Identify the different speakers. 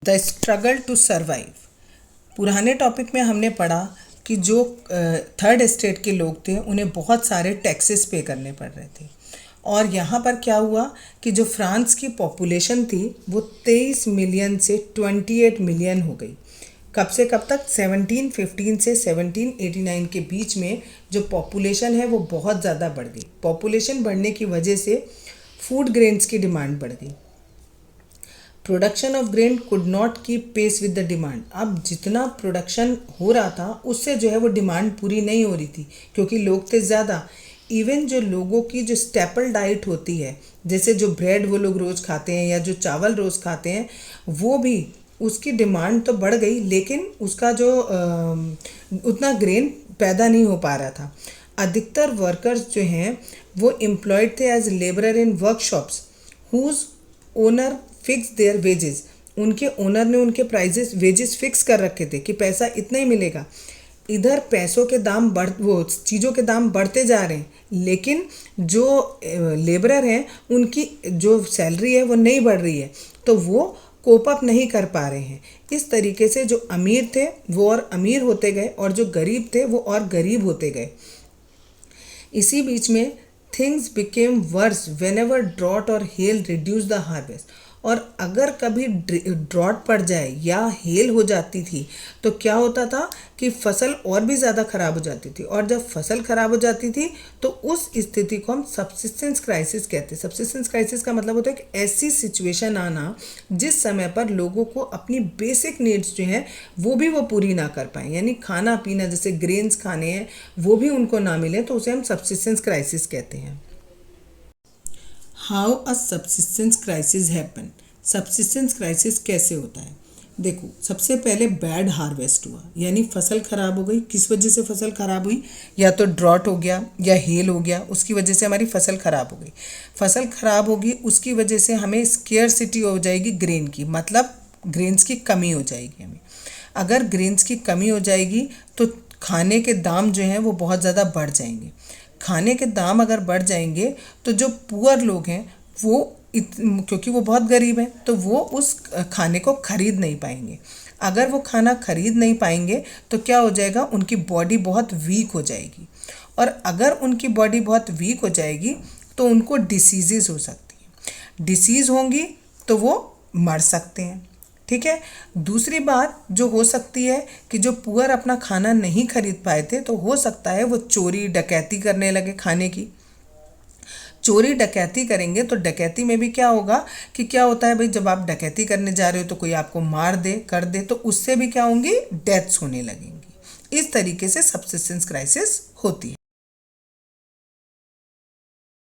Speaker 1: The struggle to survive. पुराने topic में हमने पढ़ा कि जो थर्ड एस्टेट के लोग थे उन्हें बहुत सारे टैक्सेस पे करने पड़ रहे थे। और यहाँ पर क्या हुआ कि जो फ्रांस की पॉपुलेशन थी वो 23 मिलियन से 28 मिलियन हो गई। कब से कब तक? 1715 से 1789 के बीच में जो पॉपुलेशन है वो बहुत ज़्यादा बढ़ गई। पॉपुलेशन बढ़ने की वजह से फूड ग्रेन्स की डिमांड बढ़ गई। Production of grain could not keep pace with the demand. अब जितना प्रोडक्शन हो रहा था उससे जो है वो डिमांड पूरी नहीं हो रही थी, क्योंकि लोग थे ज़्यादा। इवन जो लोगों की जो स्टेपल डाइट होती है, जैसे जो ब्रेड वो लोग रोज़ खाते हैं या जो चावल रोज़ खाते हैं, वो भी उसकी डिमांड तो बढ़ गई, लेकिन उसका जो उतना ग्रेन पैदा नहीं हो पा रहा था। अधिकतर वर्कर्स जो हैं वो एम्प्लॉयड थे as labourer in workshops whose owner fix their wages. उनके ओनर ने उनके प्राइजेस वेजेस फिक्स कर रखे थे कि पैसा इतना ही मिलेगा। इधर पैसों के दाम वो चीज़ों के दाम बढ़ते जा रहे हैं, लेकिन जो लेबरर हैं उनकी जो सैलरी है वो नहीं बढ़ रही है, तो वो कोप अप नहीं कर पा रहे हैं। इस तरीके से जो अमीर थे वो और अमीर होते गए और जो गरीब थे वो और गरीब होते गए। इसी बीच में things became worse whenever drought और हेल रिड्यूस द हार्वेस्ट। और अगर कभी ड्रॉट पड़ जाए या हेल हो जाती थी तो क्या होता था कि फसल और भी ज़्यादा ख़राब हो जाती थी। और जब फसल ख़राब हो जाती थी तो उस स्थिति को हम सब्सिस्टेंस क्राइसिस कहते हैं। सब्सिस्टेंस क्राइसिस का मतलब होता है कि ऐसी सिचुएशन आना जिस समय पर लोगों को अपनी बेसिक नीड्स जो हैं वो भी वो पूरी ना कर पाएँ, यानी खाना पीना जैसे ग्रेन्स खाने हैं वो भी उनको ना मिले, तो उसे हम सब्सिस्टेंस क्राइसिस कहते हैं। How a subsistence crisis happen. Subsistence crisis कैसे होता है? देखो, सबसे पहले बैड हार्वेस्ट हुआ, यानी फसल ख़राब हो गई। किस वजह से फसल ख़राब हुई? या तो ड्रॉट हो गया या हेल हो गया, उसकी वजह से हमारी फसल ख़राब हो गई। फसल ख़राब होगी उसकी वजह से हमें स्केर्सिटी हो जाएगी ग्रेन की, मतलब ग्रेन्स की कमी हो जाएगी हमें। अगर ग्रेन्स की कमी हो जाएगी तो खाने के दाम जो हैं वो बहुत ज़्यादा बढ़ जाएंगे। खाने के दाम अगर बढ़ जाएंगे तो जो पुअर लोग हैं वो क्योंकि वो बहुत गरीब हैं तो वो उस खाने को खरीद नहीं पाएंगे। अगर वो खाना खरीद नहीं पाएंगे तो क्या हो जाएगा? उनकी बॉडी बहुत वीक हो जाएगी। और अगर उनकी बॉडी बहुत वीक हो जाएगी तो उनको डिसीज़ेज़ हो सकती हैं। डिसीज़ होंगी तो वो मर सकते हैं। ठीक है। दूसरी बात जो हो सकती है कि जो पुअर अपना खाना नहीं खरीद पाए थे तो हो सकता है वो चोरी डकैती करने लगे खाने की। चोरी डकैती करेंगे तो डकैती में भी क्या होगा कि क्या होता है भाई, जब आप डकैती करने जा रहे हो तो कोई आपको मार दे कर दे तो उससे भी क्या होंगी? डेथ्स होने लगेंगी। इस तरीके से सब्सिस्टेंस क्राइसिस होती है।